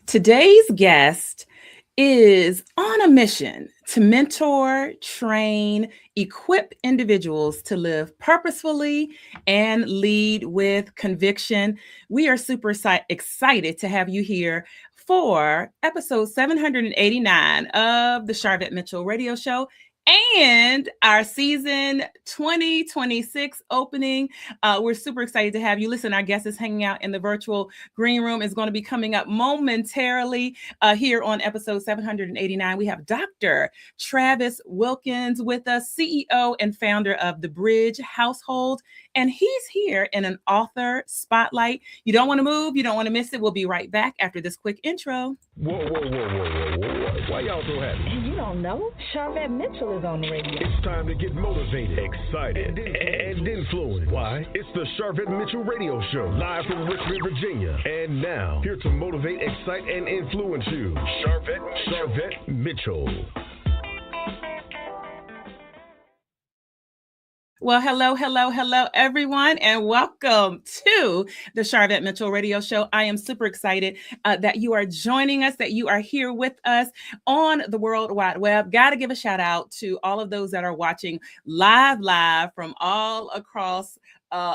Today's guest is on a mission to mentor, train, equip individuals to live purposefully and lead with conviction. We are super excited to have you here for episode 789 of the Sharvette Mitchell Radio Show and our season 2026 opening. We're super excited to have you. Listen, our guest is hanging out in the virtual green room, is going to be coming up momentarily here on episode 789. We have Dr. Travis Wilkins with us, CEO and founder of The Bridge Household. And he's here in an author spotlight. You don't want to move. You don't want to miss it. We'll be right back after this quick intro. Whoa. Why y'all so happy? You don't know? Sharvette Mitchell is on the radio. It's time to get motivated, excited, and influenced. Why? It's the Sharvette Mitchell Radio Show, live from Richmond, Virginia. And now, here to motivate, excite, and influence you, Sharvette Mitchell. Well, hello, everyone, and welcome to the Sharvette Mitchell Radio Show. I am super excited that you are joining us, that you are here with us on the World Wide Web. Got to give a shout out to all of those that are watching live from all across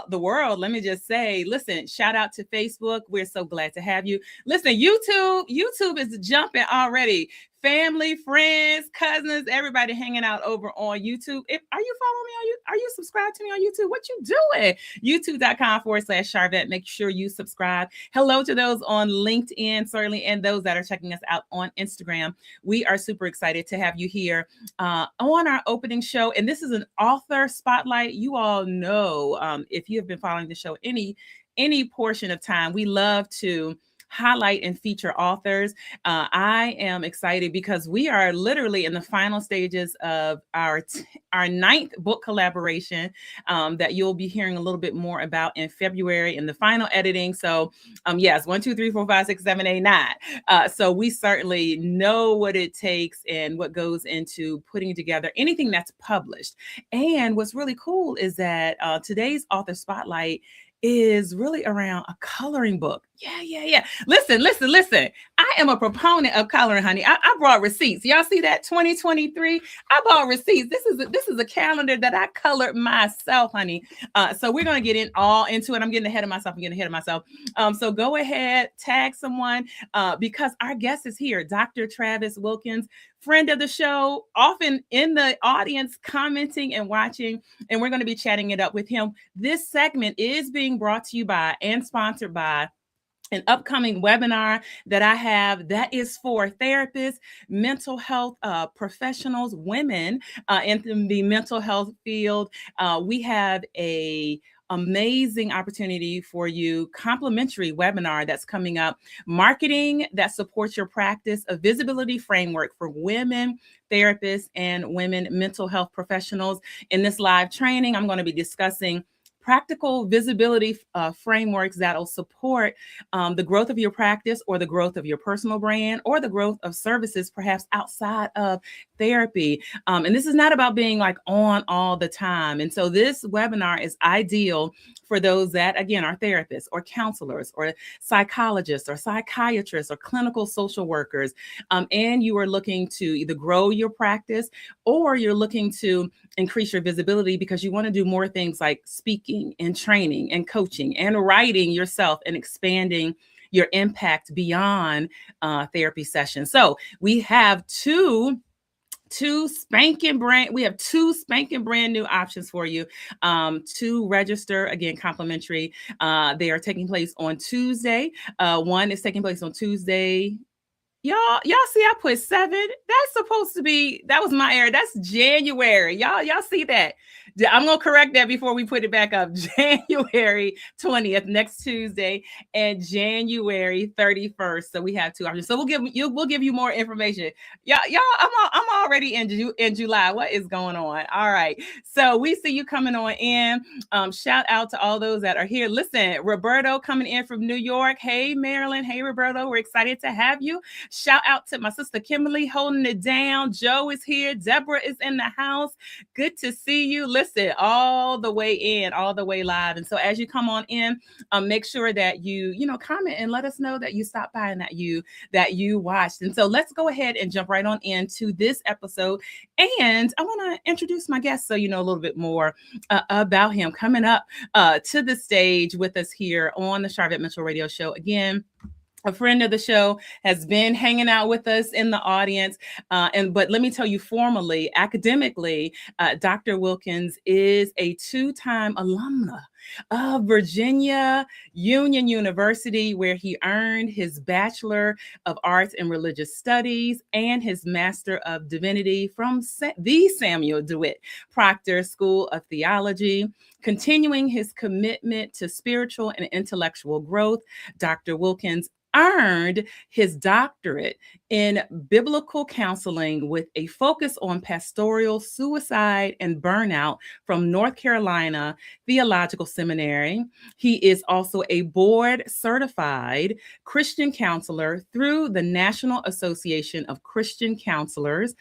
the world. Let me just say, listen, shout out to Facebook. We're so glad to have you. Listen, YouTube is jumping already. Family, friends, cousins, everybody hanging out over on YouTube. Are you following me on YouTube? Are you subscribed to me on YouTube? What you doing? YouTube.com/Sharvette. Make sure you subscribe. Hello to those on LinkedIn, certainly, and those that are checking us out on Instagram. We are super excited to have you here on our opening show. And this is an author spotlight. You all know, if you have been following the show any portion of time, we love to highlight and feature authors. I am excited because we are literally in the final stages of our ninth book collaboration that you'll be hearing a little bit more about in February in the final editing. So yes, 1, 2, 3, 4, 5, 6, 7, 8, 9. So we certainly know what it takes and what goes into putting together anything that's published. And what's really cool is that today's author spotlight is really around a coloring book. Yeah. Listen. I am a proponent of coloring, honey. I brought receipts. Y'all see that 2023? I bought receipts. This is a calendar that I colored myself, honey. So we're going to get into it. I'm getting ahead of myself. So go ahead, tag someone because our guest is here, Dr. Travis Wilkins, friend of the show, often in the audience commenting and watching, and we're going to be chatting it up with him. This segment is being brought to you by and sponsored by an upcoming webinar that I have that is for therapists, mental health professionals, women in the mental health field. We have a amazing opportunity for you, complimentary webinar that's coming up, marketing that supports your practice, a visibility framework for women therapists and women mental health professionals. In this live training, I'm going to be discussing practical visibility frameworks that'll support the growth of your practice or the growth of your personal brand or the growth of services perhaps outside of therapy. And this is not about being like on all the time. And so this webinar is ideal for those that, again, are therapists or counselors or psychologists or psychiatrists or clinical social workers. And you are looking to either grow your practice or you're looking to increase your visibility because you want to do more things like speaking and training and coaching and writing yourself and expanding your impact beyond therapy sessions. So we have two spanking brand new options for you to register, again, complimentary. They are taking place on Tuesday. One is taking place on Tuesday. Y'all see I put 7. That's supposed to be, that was my error. That's January. Y'all see that? I'm going to correct that before we put it back up. January 20th, next Tuesday, and January 31st. So we have 2 options. So we'll give you more information. Y'all, I'm already in July. What is going on? All right. So we see you coming on in. Shout out to all those that are here. Listen, Roberto coming in from New York. Hey, Maryland. Hey, Roberto. We're excited to have you. Shout out to my sister Kimberly holding it down. Joe is here. Deborah is in the house. Good to see you. Listen, listen, all the way in, all the way live. And so as you come on in, make sure that you comment and let us know that you stopped by and that you watched. And so let's go ahead and jump right on into this episode. And I want to introduce my guest so you know a little bit more about him. Coming up to the stage with us here on the Sharvette Mitchell Radio Show. Again, a friend of the show, has been hanging out with us in the audience. But let me tell you formally, academically, Dr. Wilkins is a two-time alumna of Virginia Union University, where he earned his Bachelor of Arts in Religious Studies and his Master of Divinity from the Samuel DeWitt Proctor School of Theology. Continuing his commitment to spiritual and intellectual growth, Dr. Wilkins earned his doctorate in biblical counseling with a focus on pastoral suicide and burnout from North Carolina Theological Seminary. He is also a board certified Christian counselor through the National Association of Christian Counselors.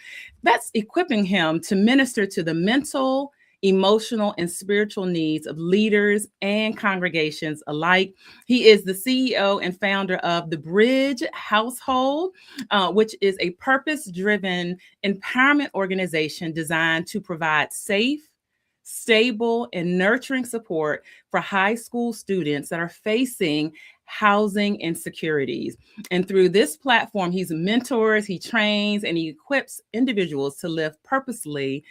That's equipping him to minister to the mental, emotional, and spiritual needs of leaders and congregations alike. He is the CEO and founder of the Bridge Household, which is a purpose-driven empowerment organization designed to provide safe, stable, and nurturing support for high school students that are facing housing insecurities. And through this platform, he mentors, he trains, and he equips individuals to live purposefully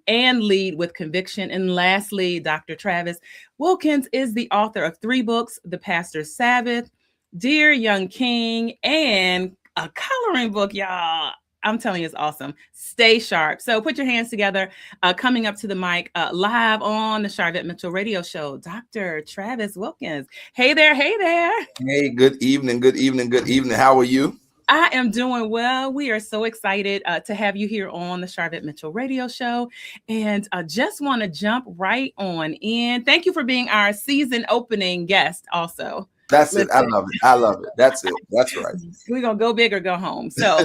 and lead with conviction. And lastly, Dr. Travis Wilkins is the author of 3 books, The Pastor's Sabbath, Dear Young King, and a coloring book, y'all. I'm telling you, it's awesome. Stay sharp. So put your hands together. Coming up to the mic live on the Sharvette Mitchell Radio Show, Dr. Travis Wilkins. Hey there. Hey there. Hey, good evening. Good evening. Good evening. How are you? I am doing well. We are so excited to have you here on the Sharvette Mitchell Radio Show. And I just want to jump right on in. Thank you for being our season opening guest also. That's it. I love it. I love it. That's it. That's right. We're going to go big or go home. So,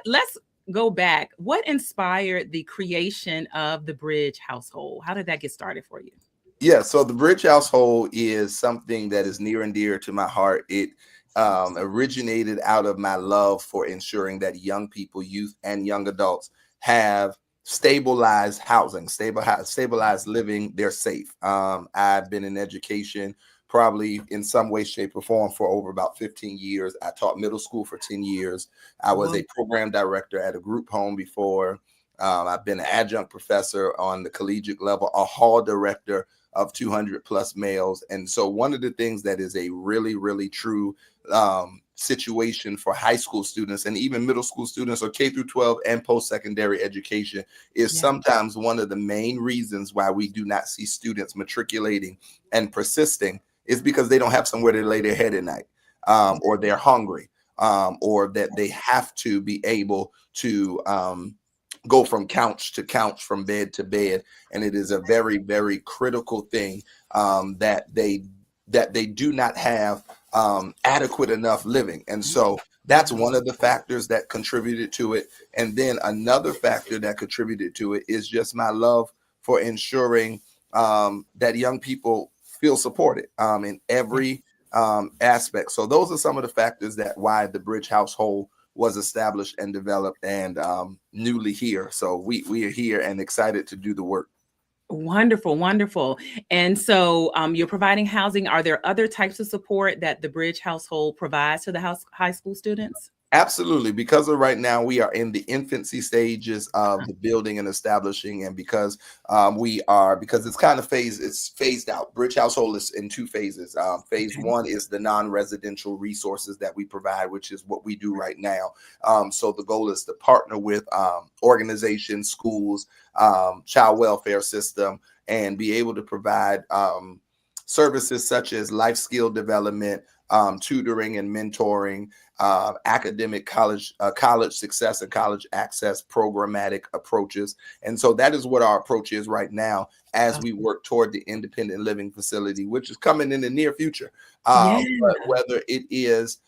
let's go back. What inspired the creation of the Bridge Household? How did that get started for you? Yeah. So the Bridge Household is something that is near and dear to my heart. It originated out of my love for ensuring that young people, youth, and young adults have stabilized housing, stabilized living. They're safe. I've been in education probably in some way, shape, or form for over about 15 years. I taught middle school for 10 years. I was a program director at a group home before. I've been an adjunct professor on the collegiate level, a hall director of 200 plus males. And so one of the things that is a really, really true situation for high school students and even middle school students or K through 12 and post-secondary education is sometimes one of the main reasons why we do not see students matriculating and persisting is because they don't have somewhere to lay their head at night, or they're hungry, or that they have to be able to go from couch to couch, from bed to bed. And it is a very, very critical thing that they do not have adequate enough living. And so that's one of the factors that contributed to it. And then another factor that contributed to it is just my love for ensuring that young people feel supported in every aspect. So those are some of the factors that why the Bridge Household was established and developed and newly here. So we are here and excited to do the work. Wonderful, wonderful. And so you're providing housing. Are there other types of support that the Bridge Household provides to the high school students? Absolutely. Because of right now, we are in the infancy stages of the building and establishing. And because because it's kind of phased out. Bridge Household is in 2 phases. Phase 1 is the non-residential resources that we provide, which is what we do right now. So the goal is to partner with organizations, schools, child welfare system, and be able to provide services such as life skill development, tutoring and mentoring, academic college success and college access programmatic approaches. And so that is what our approach is right now as we work toward the independent living facility, which is coming in the near future. But whether it is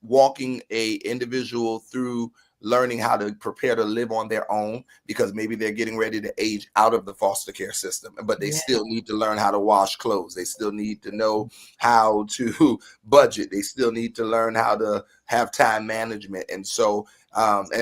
walking a individual through learning how to prepare to live on their own, because maybe they're getting ready to age out of the foster care system, but they still need to learn how to wash clothes. They still need to know how to budget. They still need to learn how to have time management. And so,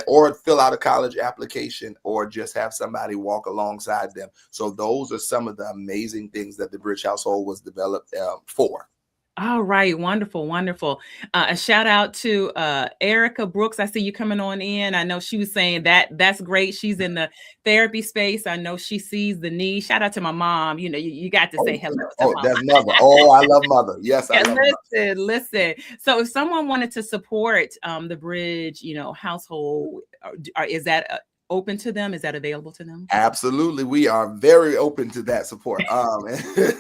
or fill out a college application, or just have somebody walk alongside them. So those are some of the amazing things that the Bridge Household was developed for. All right. Wonderful. Wonderful. A shout out to Erica Brooks. I see you coming on in. I know she was saying that's great. She's in the therapy space. I know she sees the need. Shout out to my mom. You know, you got to say hello to mom. That's mother. Oh, I love mother. Yes, I love mother. Listen. So if someone wanted to support the Bridge, household, is that open to them? Is that available to them? Absolutely. We are very open to that support.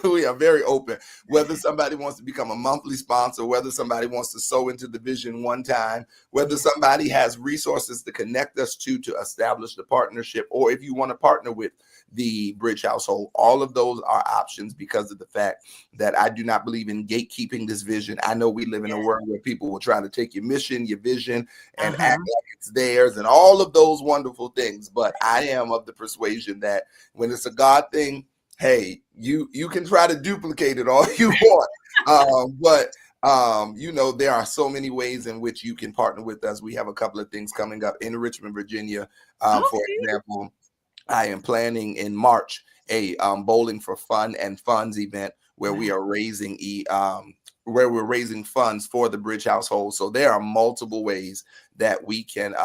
We are very open, whether somebody wants to become a monthly sponsor, whether somebody wants to sow into the vision one time, whether somebody has resources to connect us to establish the partnership, or if you want to partner with the Bridge Household. All of those are options, because of the fact that I do not believe in gatekeeping this vision. I know we live in a world where people will try to take your mission, your vision, and act like it's theirs, and all of those wonderful things. But I am of the persuasion that when it's a God thing, hey, you can try to duplicate it all you want. But there are so many ways in which you can partner with us. We have a couple of things coming up in Richmond, Virginia. For example, I am planning in March a Bowling for Fun and Funds event where we are raising where we're raising funds for the Bridge Household. So there are multiple ways that we can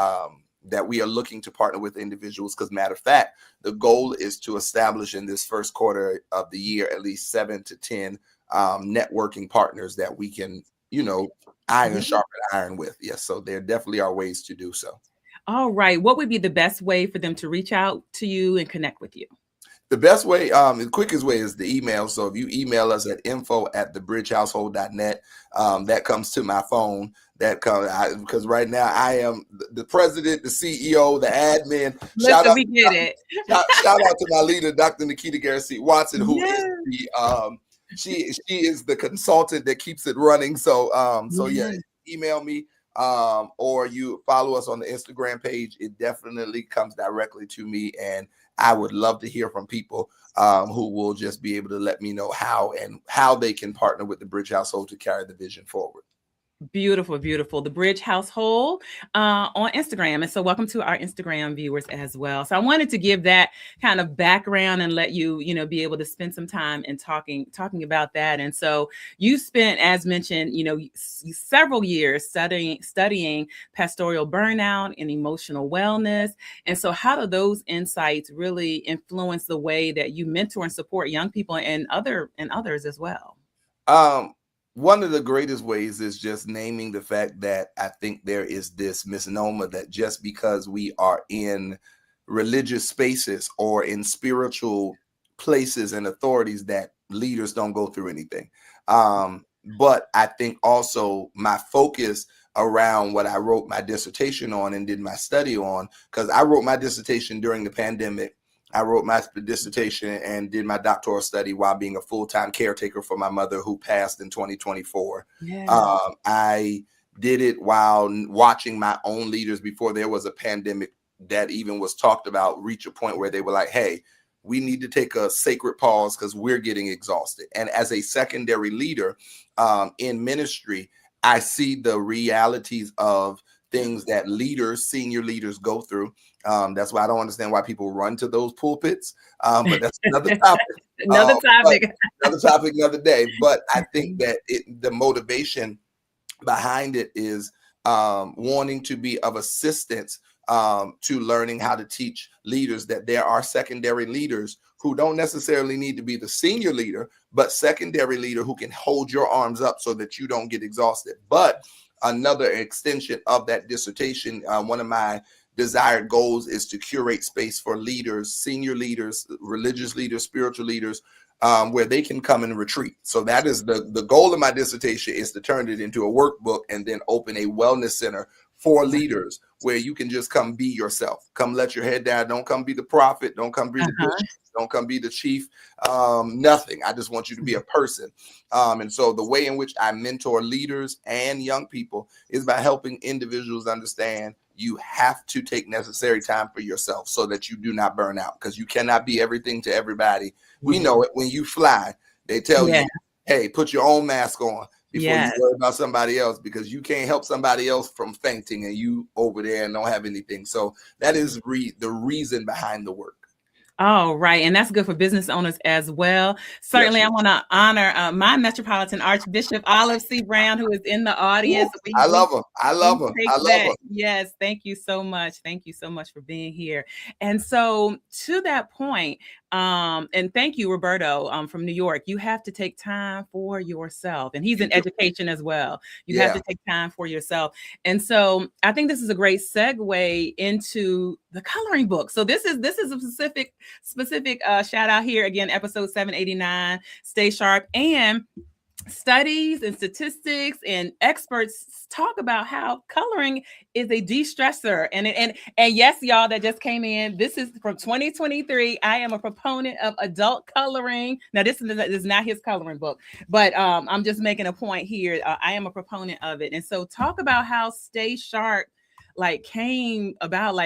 that we are looking to partner with individuals. Because matter of fact, the goal is to establish in this first quarter of the year at least 7 to 10 networking partners that we can, iron sharpen iron with. Yes, so there definitely are ways to do so. All right. What would be the best way for them to reach out to you and connect with you? The best way, the quickest way is the email. So if you email us at info@thebridgehousehold.net, that comes to my phone. Because right now I am the president, the CEO, the admin. Shout out to my leader, Dr. Nikita Garrett Watson, who is the she is the consultant that keeps it running. So email me. Or you follow us on the Instagram page. It definitely comes directly to me, and I would love to hear from people who will just be able to let me know how they can partner with the Bridge Household to carry the vision forward. Beautiful, beautiful. The Bridge Household on Instagram. And so welcome to our Instagram viewers as well. So I wanted to give that kind of background and let you, be able to spend some time in talking about that. And so you spent, as mentioned, several years studying pastoral burnout and emotional wellness. And so how do those insights really influence the way that you mentor and support young people and others as well? One of the greatest ways is just naming the fact that I think there is this misnomer that just because we are in religious spaces or in spiritual places and authorities that leaders don't go through anything. But I think also my focus around what I wrote my dissertation on and did my study on, because I wrote my dissertation during the pandemic. I wrote my dissertation and did my doctoral study while being a full-time caretaker for my mother who passed in 2024. Yeah. I did it while watching my own leaders before there was a pandemic that even was talked about reach a point where they were like, hey, we need to take a sacred pause because we're getting exhausted. And as a secondary leader in ministry, I see the realities of things that senior leaders go through. That's why I don't understand why people run to those pulpits. But that's another topic. Another topic, another day. But I think that the motivation behind it is wanting to be of assistance to learning how to teach leaders that there are secondary leaders who don't necessarily need to be the senior leader, but secondary leader who can hold your arms up so that you don't get exhausted. But another extension of that dissertation, one of my desired goals is to curate space for leaders, senior leaders, religious leaders, spiritual leaders, where they can come and retreat. So that is the goal of my dissertation, is to turn it into a workbook and then open a wellness center for leaders where you can just come be yourself. Come let your head down. Don't come be the prophet. Don't come be the bishop. Don't come be the chief. Nothing. I just want you to be a person. And so the way in which I mentor leaders and young people is by helping individuals understand you have to take necessary time for yourself so that you do not burn out, because you cannot be everything to everybody. We know it. When you fly, they tell you, hey, put your own mask on before you worry about somebody else, because you can't help somebody else from fainting and you over there and don't have anything. So that is the reason behind the work. Oh, right. And that's good for business owners as well. Certainly, I want to honor my Metropolitan Archbishop, Olive C. Brown, who is in the audience. I love her. I love her. Yes. Thank you so much. Thank you so much for being here. And so to that point, and thank you, Roberto, from New York. You have to take time for yourself. And he's in education as well. You have to take time for yourself. And so I think this is a great segue into the coloring book. So this is a specific shout out here again, episode 789. Stay sharp. And studies and statistics and experts talk about how coloring is a de-stressor. And yes, y'all that just came in, this is from 2023. I am a proponent of adult coloring. Now, this is not his coloring book, but I'm just making a point here. I am a proponent of it. And so talk about how Stay Sharp came about.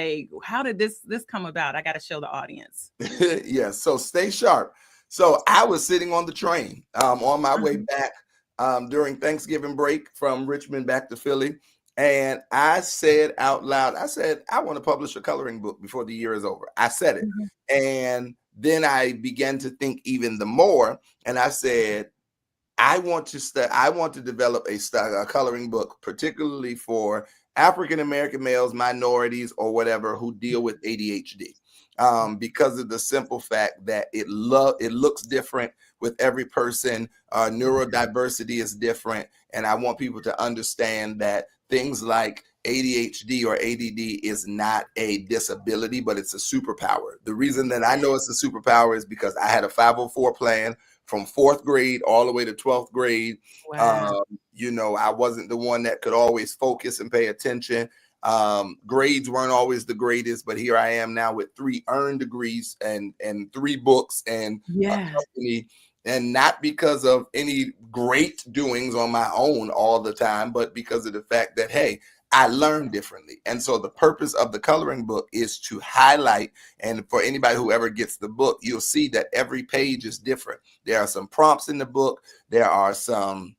How did this come about? I got to show the audience. Yes. So Stay Sharp. So I was sitting on the train on my way back during Thanksgiving break from Richmond back to Philly. And I said out loud, I want to publish a coloring book before the year is over. I said it. And then I began to think even the more. And I said, I want to develop a coloring book, particularly for African-American males, minorities, or whatever, who deal with ADHD. Because of the simple fact that it looks different with every person. Neurodiversity is different. And I want people to understand that things like ADHD or ADD is not a disability, but it's a superpower. The reason that I know it's a superpower is because I had a 504 plan from 4th grade all the way to 12th grade. Wow. I wasn't the one that could always focus and pay attention. Grades weren't always the greatest, but here I am now with 3 earned degrees and 3 books and a company, and not because of any great doings on my own all the time, but because of the fact that, hey, I learn differently. And so the purpose of the coloring book is to highlight, and for anybody who ever gets the book, you'll see that every page is different. There are some prompts in the book. There are some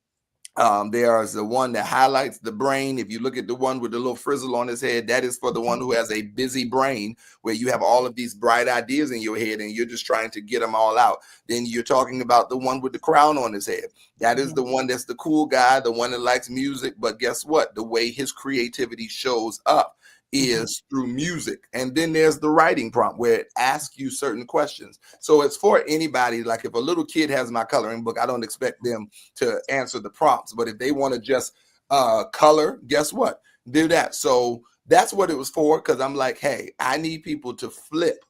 there's the one that highlights the brain. If you look at the one with the little frizzle on his head, that is for the one who has a busy brain, where you have all of these bright ideas in your head and you're just trying to get them all out. Then you're talking about the one with the crown on his head. That is the one that's the cool guy, the one that likes music. But guess what? The way his creativity shows up is through music. And then there's the writing prompt, where it asks you certain questions. So it's for anybody. Like if a little kid has my coloring book, I don't expect them to answer the prompts, but if they want to just color, guess what? Do that. So that's what it was for. Because I'm like, hey, I need people to flip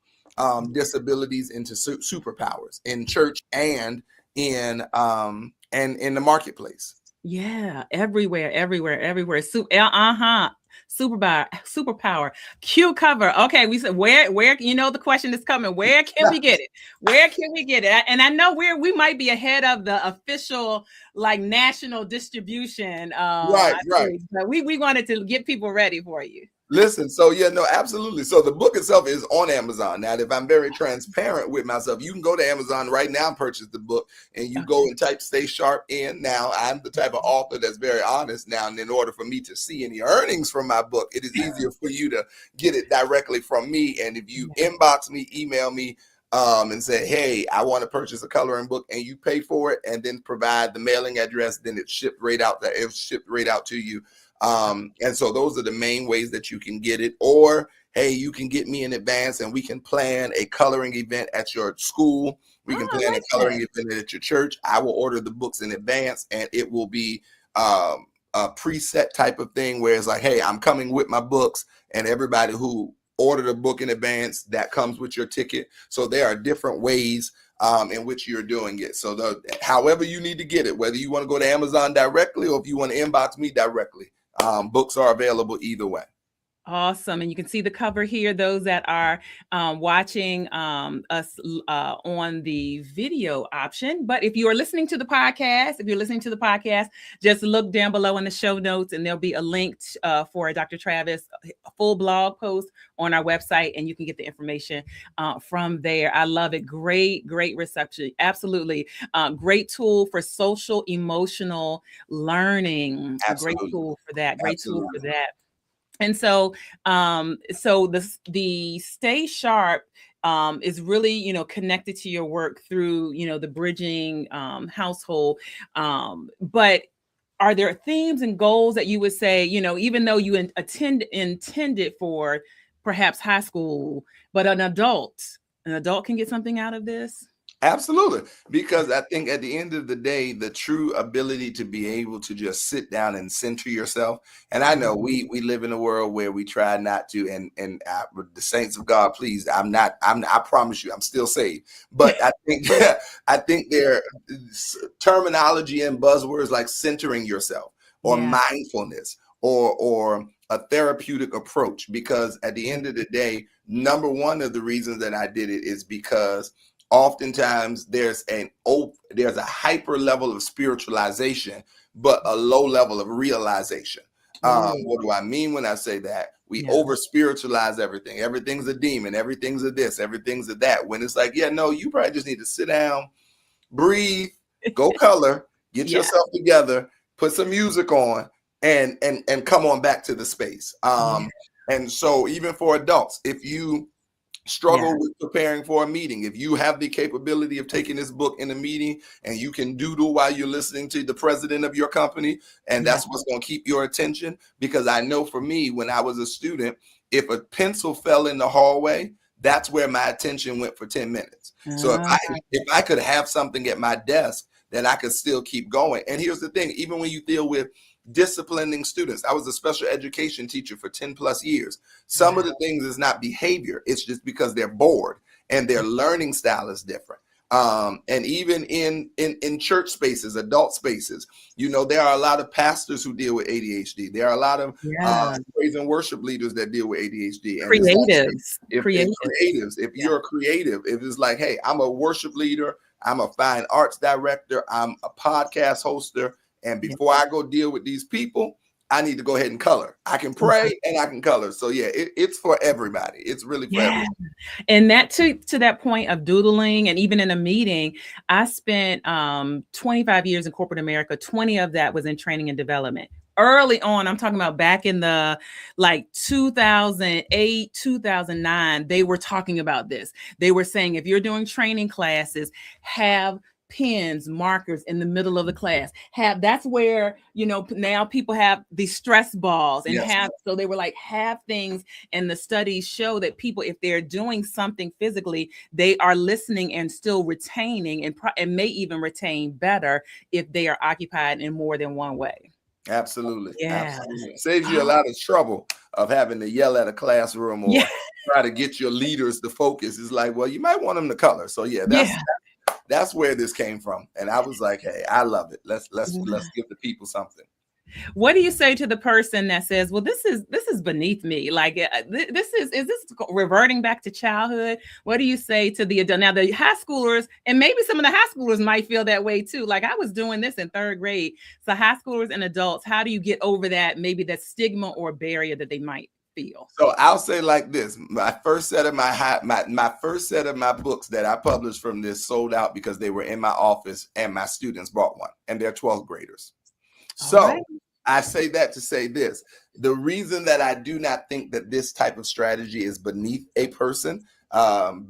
disabilities into superpowers in church and in the marketplace. Yeah, everywhere. Superpower. Q cover. Okay, we said where the question is coming. Where can we get it? Where can we get it? And I know we might be ahead of the official national distribution. Right. But we wanted to get people ready for you. Listen, so absolutely. So the book itself is on Amazon. Now, if I'm very transparent with myself, you can go to Amazon right now and purchase the book, and you go and type Stay Sharp in. Now, I'm the type of author that's very honest now, and in order for me to see any earnings from my book, it is easier for you to get it directly from me. And if you inbox me, email me, and say, hey, I want to purchase a coloring book, and you pay for it and then provide the mailing address, then it's shipped right out to you. And so those are the main ways that you can get it. Or, hey, you can get me in advance and we can plan a coloring event at your school. We can plan a coloring event at your church. I will order the books in advance, and it will be a preset type of thing where it's like, hey, I'm coming with my books, and everybody who ordered a book in advance, that comes with your ticket. So there are different ways in which you're doing it. So however you need to get it, whether you want to go to Amazon directly or if you want to inbox me directly, books are available either way. Awesome. And you can see the cover here, those that are watching us on the video option. But if you are listening to the podcast, just look down below in the show notes and there'll be a link for Dr. Travis, a full blog post on our website, and you can get the information from there. I love it. Great reception. Absolutely. Great tool for social emotional learning. Absolutely. A great tool for that. Great Absolutely. tool for that. And so, the Stay Sharp is really, connected to your work through, the bridging household. But are there themes and goals that you would say, even though you intended for perhaps high school, but an adult can get something out of this? Absolutely. Because I think at the end of the day, the true ability to be able to just sit down and center yourself. And I know we live in a world where we try not to, and the saints of God, please, I promise you, I'm still saved. But I think there terminology and buzzwords like centering yourself or mindfulness or a therapeutic approach, because at the end of the day, number one of the reasons that I did it is because oftentimes there's a hyper level of spiritualization, but a low level of realization. What do I mean when I say that? We over spiritualize everything. Everything's a demon. Everything's a this. Everything's a that. When it's like, no, you probably just need to sit down, breathe, go color, get yourself together, put some music on, and come on back to the space. And so even for adults, if you struggle with preparing for a meeting, if you have the capability of taking this book in a meeting and you can doodle while you're listening to the president of your company, and that's what's going to keep your attention. Because I know for me, when I was a student, if a pencil fell in the hallway, that's where my attention went for 10 minutes. So if I could have something at my desk, then I could still keep going. And here's the thing, even when you deal with disciplining students, I was a special education teacher for 10 plus years. Some of the things is not behavior. It's just because they're bored and their learning style is different. And even in church spaces, adult spaces, there are a lot of pastors who deal with ADHD. There are a lot of praise and worship leaders that deal with ADHD. And Creatives. If you're a creative, if it's like, hey, I'm a worship leader, I'm a fine arts director, I'm a podcast hoster, and before I go deal with these people, I need to go ahead and color. I can pray and I can color. So it's for everybody. It's really for everybody. And that to that point of doodling, and even in a meeting, I spent 25 years in corporate America. 20 of that was in training and development. Early on, I'm talking about back in the 2008, 2009, they were talking about this. They were saying, if you're doing training classes, have pens, markers in the middle of the class. That's where, now people have these stress balls and so they were like, have things. And the studies show that people, if they're doing something physically, they are listening and still retaining and may even retain better if they are occupied in more than one way. Absolutely. Absolutely. Saves you a lot of trouble of having to yell at a classroom or try to get your leaders to focus. It's like, well, you might want them to color. So that's where this came from. And I was like, hey, I love it. Let's give the people something. What do you say to the person that says, well, this is beneath me? Like, is this reverting back to childhood? What do you say to the adult? Now, the high schoolers, and maybe some of the high schoolers might feel that way too. Like, I was doing this in third grade. So high schoolers and adults, how do you get over that, maybe that stigma or barrier that they might feel? So I'll say like this: my first set of my books that I published from this sold out because they were in my office and my students bought one, and they're 12th graders. So I say that to say this: the reason that I do not think that this type of strategy is beneath a person,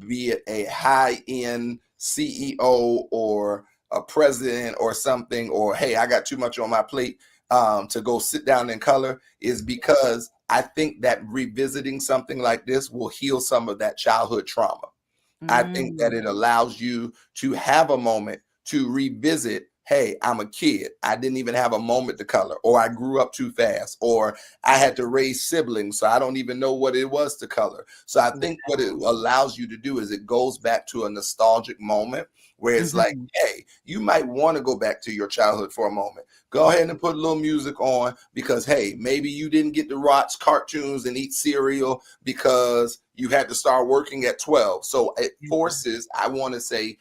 be it a high-end CEO or a president or something, or hey, I got too much on my plate to go sit down and color, is because I think that revisiting something like this will heal some of that childhood trauma. I think that it allows you to have a moment to revisit hey, I'm a kid. I didn't even have a moment to color, or I grew up too fast, or I had to raise siblings, so I don't even know what it was to color. So I think what it allows you to do is it goes back to a nostalgic moment where it's like, hey, you might want to go back to your childhood for a moment. Go ahead and put a little music on because, hey, maybe you didn't get to watch cartoons and eat cereal because you had to start working at 12. So it forces, I want to say,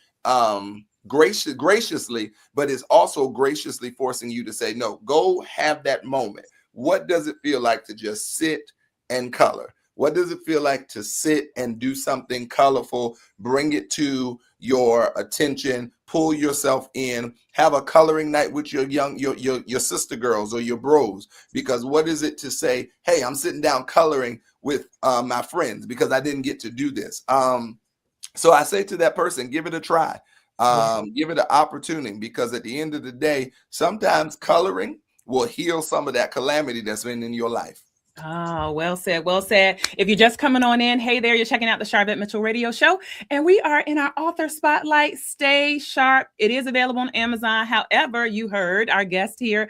graciously, but it's also graciously forcing you to say, no, go have that moment. What does it feel like to just sit and color? What does it feel like to sit and do something colorful, bring it to your attention, pull yourself in, have a coloring night with your your sister girls or your bros? Because what is it to say, hey, I'm sitting down coloring with my friends because I didn't get to do this. So I say to that person, give it a try. Give it an opportunity, because at the end of the day, sometimes coloring will heal some of that calamity that's been in your life. Oh, well said. Well said. If you're just coming on in, hey there, you're checking out the Sharvette Mitchell Radio Show, and we are in our author spotlight. Stay sharp. It is available on Amazon. However, you heard our guest here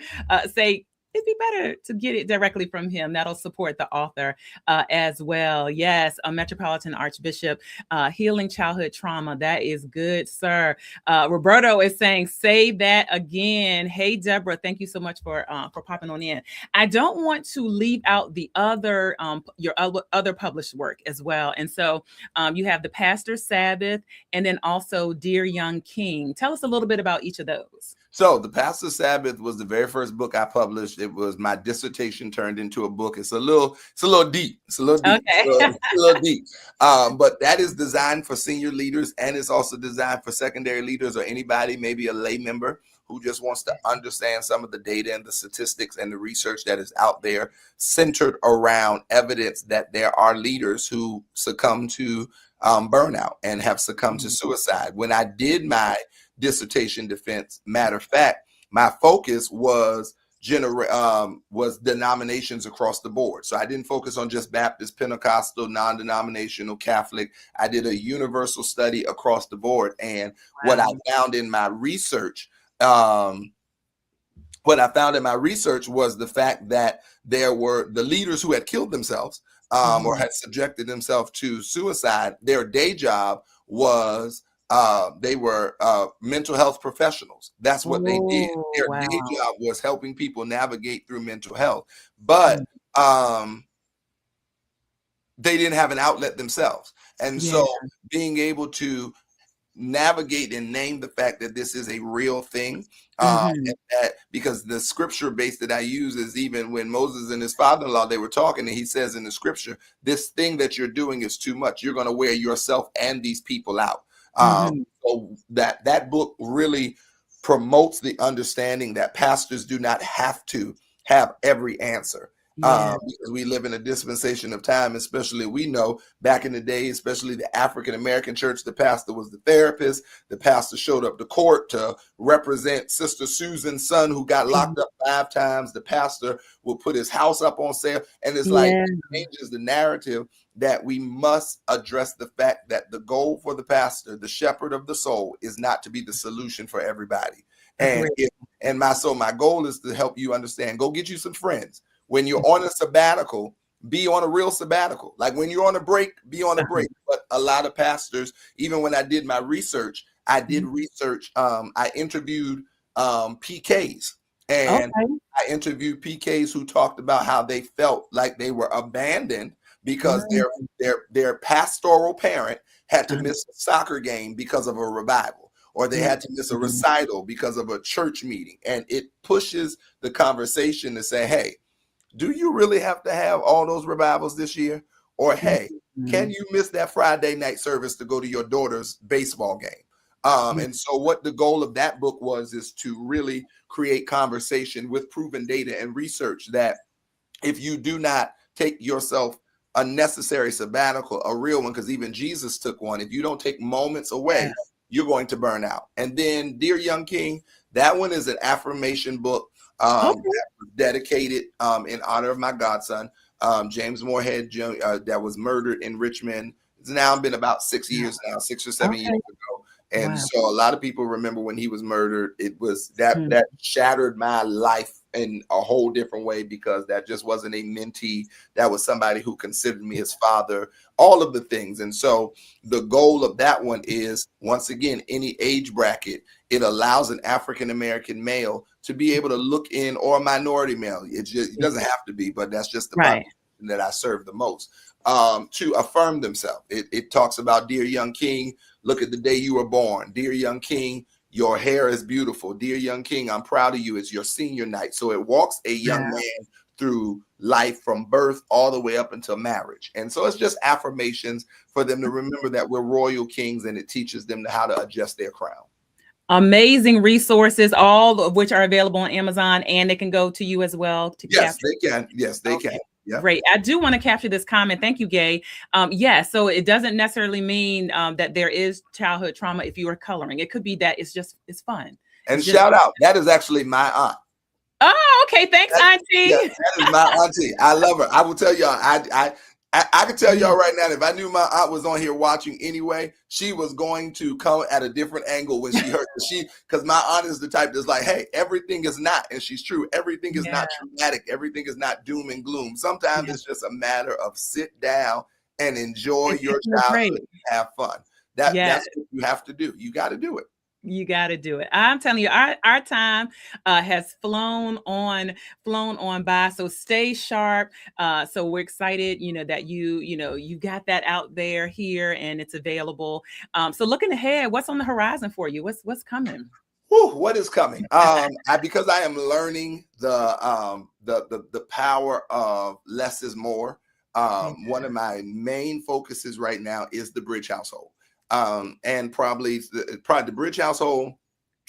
say it'd be better to get it directly from him. That'll support the author as well. Yes, a Metropolitan Archbishop, healing childhood trauma. That is good, sir. Roberto is saying, say that again. Hey, Deborah, thank you so much for popping on in. I don't want to leave out the other your other published work as well. And so you have The Pastor's Sabbath, and then also Dear Young King. Tell us a little bit about each of those. So The Pastor's Sabbath was the very first book I published. It was my dissertation turned into a book. It's a little deep. It's a little deep. Okay. It's a little deep. But that is designed for senior leaders, and it's also designed for secondary leaders or anybody, maybe a lay member who just wants to understand some of the data and the statistics and the research that is out there centered around evidence that there are leaders who succumb to burnout and have succumbed to suicide. When I did my dissertation defense, matter of fact, my focus was denominations across the board. So I didn't focus on just Baptist, Pentecostal, non-denominational, Catholic. I did a universal study across the board. And what I found in my research, was the fact that there were the leaders who had killed themselves or had subjected themselves to suicide. Their day job was they were mental health professionals. That's what they did. Their day job was helping people navigate through mental health, but they didn't have an outlet themselves. And so being able to navigate and name the fact that this is a real thing, and that, because the scripture base that I use is, even when Moses and his father-in-law, they were talking, and he says in the scripture, this thing that you're doing is too much. You're going to wear yourself and these people out. So that book really promotes the understanding that pastors do not have to have every answer. Because we live in a dispensation of time, especially we know back in the day, especially the African-American church, the pastor was the therapist. The pastor showed up to court to represent Sister Susan's son who got locked up 5 times. The pastor will put his house up on sale. And it's like, it changes the narrative that we must address the fact that the goal for the pastor, the shepherd of the soul, is not to be the solution for everybody. And my goal is to help you understand, go get you some friends. When you're on a sabbatical, be on a real sabbatical. Like when you're on a break, be on a break. But a lot of pastors, even when I did my research, I interviewed PKs. And I interviewed PKs who talked about how they felt like they were abandoned because their pastoral parent had to miss a soccer game because of a revival, or they had to miss a recital because of a church meeting. And it pushes the conversation to say, hey, do you really have to have all those revivals this year? Or, hey, can you miss that Friday night service to go to your daughter's baseball game? And so what the goal of that book is to really create conversation with proven data and research that if you do not take yourself a necessary sabbatical, a real one, because even Jesus took one, if you don't take moments away, you're going to burn out. And then Dear Young King, that one is an affirmation book. That was dedicated in honor of my godson, James Moorhead, that was murdered in Richmond. It's now been about 6 years now, 6 or 7 years ago. And Wow. so a lot of people remember when he was murdered, it was that Hmm. that shattered my life in a whole different way, because that just wasn't a mentee. That was somebody who considered me his father, all of the things. And so the goal of that one is, once again, any age bracket, it allows an African-American male to be able to look in, or a minority male. It doesn't have to be, but that's just the Right. population that I serve the most, to affirm themselves. It talks about, dear young king, look at the day you were born. Dear young king, your hair is beautiful. Dear young king, I'm proud of you. It's your senior night. So it walks a young man through life from birth all the way up until marriage. And so it's just affirmations for them to remember that we're royal kings, and it teaches them how to adjust their crown. Amazing resources, all of which are available on Amazon, and they can go to you as well to Yes, capture. they can. Yes, they Okay. can. Yeah. Great. I do want to capture this comment. Thank you, Gay. Yes. So it doesn't necessarily mean that there is childhood trauma if you are coloring. It could be that it's fun. And It's just shout out, that is actually my aunt. Oh, okay. Thanks, Auntie. Yeah, that is my auntie. I love her. I will tell y'all, I can tell y'all right now, if I knew my aunt was on here watching anyway, she was going to come at a different angle when she heard because my aunt is the type that's like, hey, everything is not, and she's true. Everything is not traumatic. Everything is not doom and gloom. Sometimes it's just a matter of sit down and enjoy your childhood and have fun. That's what you have to do. You got to do it. You got to do it. I'm telling you, our time has flown on by. So stay sharp. So we're excited, that you got that out there here, and it's available. So looking ahead, what's on the horizon for you? What's coming? What is coming? Because I am learning the power of less is more. One of my main focuses right now is the Bridge household. And probably the Bridge household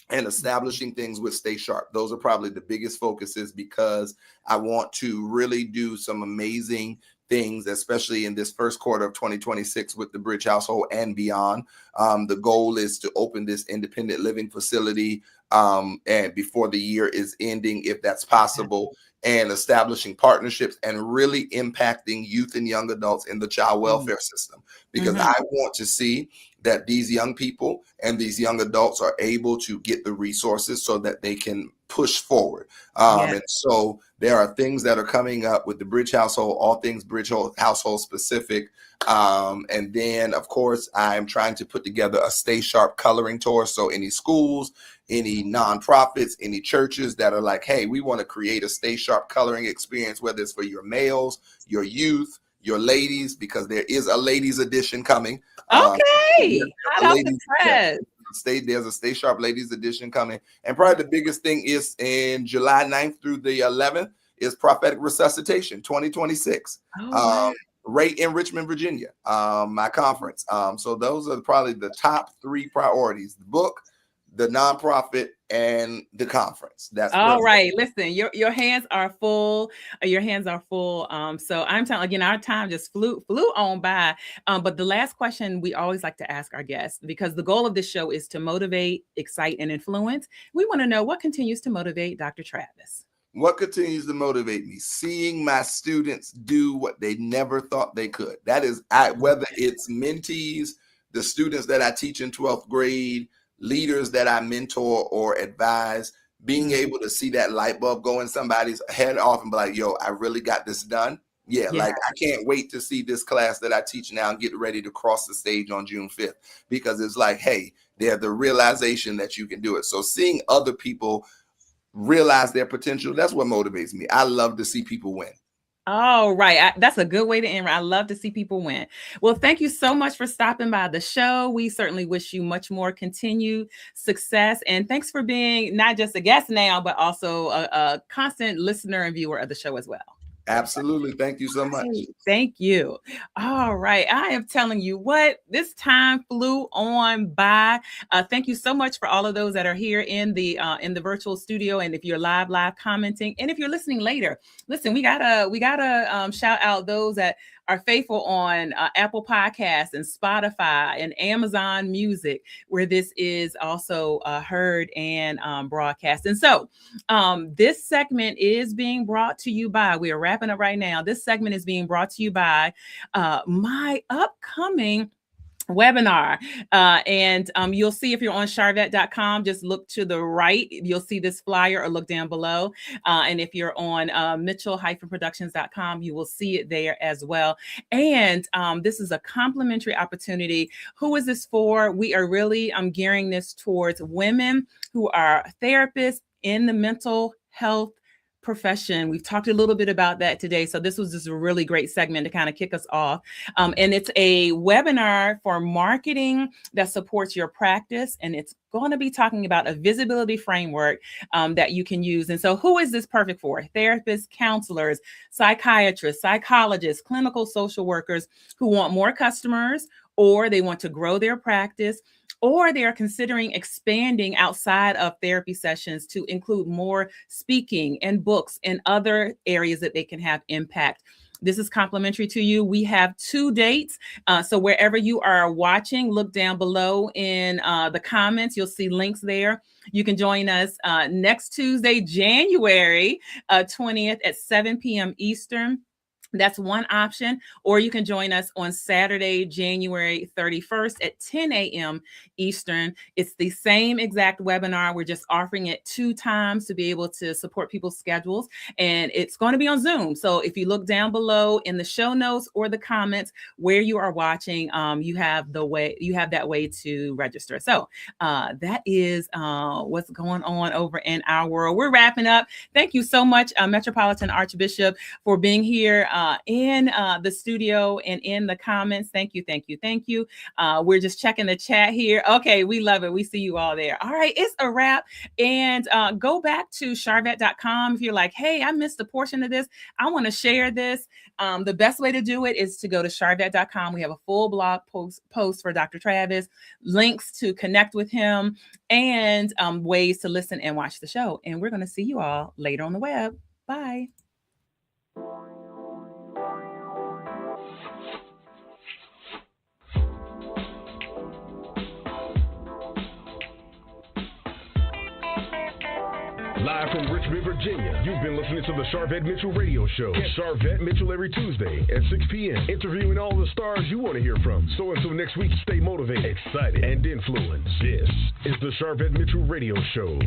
and establishing things with Stay Sharp. Those are probably the biggest focuses, because I want to really do some amazing things, especially in this first quarter of 2026 with the Bridge household and beyond. The goal is to open this independent living facility and before the year is ending, if that's possible, and establishing partnerships and really impacting youth and young adults in the child welfare system, because I want to see that these young people and these young adults are able to get the resources so that they can push forward. And so there are things that are coming up with the Bridge household, all things Bridge household specific. And then, of course, I'm trying to put together a Stay Sharp coloring tour. So any schools, any nonprofits, any churches that are like, hey, we want to create a Stay Sharp coloring experience, whether it's for your males, your youth, your ladies, because there is a ladies edition coming. Okay. Hot off the press. There's a Stay Sharp ladies edition coming. And probably the biggest thing is in July 9th through the 11th is Prophetic Resuscitation 2026. Right in Richmond, Virginia, my conference. So those are probably the top three priorities: the book, the nonprofit, and the conference. That's all right. Listen, your hands are full. Your hands are full. So I'm telling again, our time just flew on by. But the last question we always like to ask our guests, because the goal of this show is to motivate, excite, and influence. We want to know what continues to motivate Dr. Travis. What continues to motivate me? Seeing my students do what they never thought they could. That is, whether it's mentees, the students that I teach in 12th grade, leaders that I mentor or advise, being able to see that light bulb go in somebody's head off and be like, yo, I really got this done. Like I can't wait to see this class that I teach now and get ready to cross the stage on June 5th, because it's like, hey, they're the realization that you can do it. So seeing other people realize their potential, that's what motivates me. I love to see people win. All right. That's a good way to end. I love to see people win. Well, thank you so much for stopping by the show. We certainly wish you much more continued success. And thanks for being not just a guest now, but also a constant listener and viewer of the show as well. Absolutely. Thank you so much. Thank you. All right. I am telling you what, this time flew on by. Thank you so much for all of those that are here in the virtual studio. And if you're live commenting, and if you're listening later, listen, we gotta shout out those that are faithful on Apple Podcasts and Spotify and Amazon Music, where this is also heard and broadcast. And so this segment is being brought to you by, we are wrapping up right now. This segment is being brought to you by my upcoming webinar. And you'll see if you're on Sharvette.com, just look to the right. You'll see this flyer or look down below. And if you're on Mitchell-Productions.com, you will see it there as well. And this is a complimentary opportunity. Who is this for? We are really gearing this towards women who are therapists in the mental health profession. We've talked a little bit about that today. So this was just a really great segment to kind of kick us off. And it's a webinar for marketing that supports your practice. And it's going to be talking about a visibility framework that you can use. And so who is this perfect for? Therapists, counselors, psychiatrists, psychologists, clinical social workers who want more customers, or they want to grow their practice, or they are considering expanding outside of therapy sessions to include more speaking and books and other areas that they can have impact. This is complimentary to you. We have 2 dates. So wherever you are watching, look down below in the comments. You'll see links there. You can join us next Tuesday, January 20th at 7 p.m. Eastern. That's one option. Or you can join us on Saturday, January 31st at 10 a.m. Eastern. It's the same exact webinar. We're just offering it 2 times to be able to support people's schedules. And it's going to be on Zoom. So if you look down below in the show notes or the comments where you are watching, you have that way to register. So that is what's going on over in our world. We're wrapping up. Thank you so much, Metropolitan Archbishop, for being here in the studio and in the comments. Thank you, thank you, thank you. We're just checking the chat here. Okay, we love it. We see you all there. All right, it's a wrap. And go back to Sharvette.com if you're like, hey, I missed a portion of this. I want to share this. The best way to do it is to go to Sharvette.com. We have a full blog post for Dr. Travis, links to connect with him, and ways to listen and watch the show. And we're going to see you all later on the web. Bye. Live from Richmond, Virginia, you've been listening to the Sharvette Mitchell Radio Show. Catch Sharvette Mitchell every Tuesday at 6 p.m., interviewing all the stars you want to hear from. So until next week, stay motivated, excited, and influenced. This is the Sharvette Mitchell Radio Show.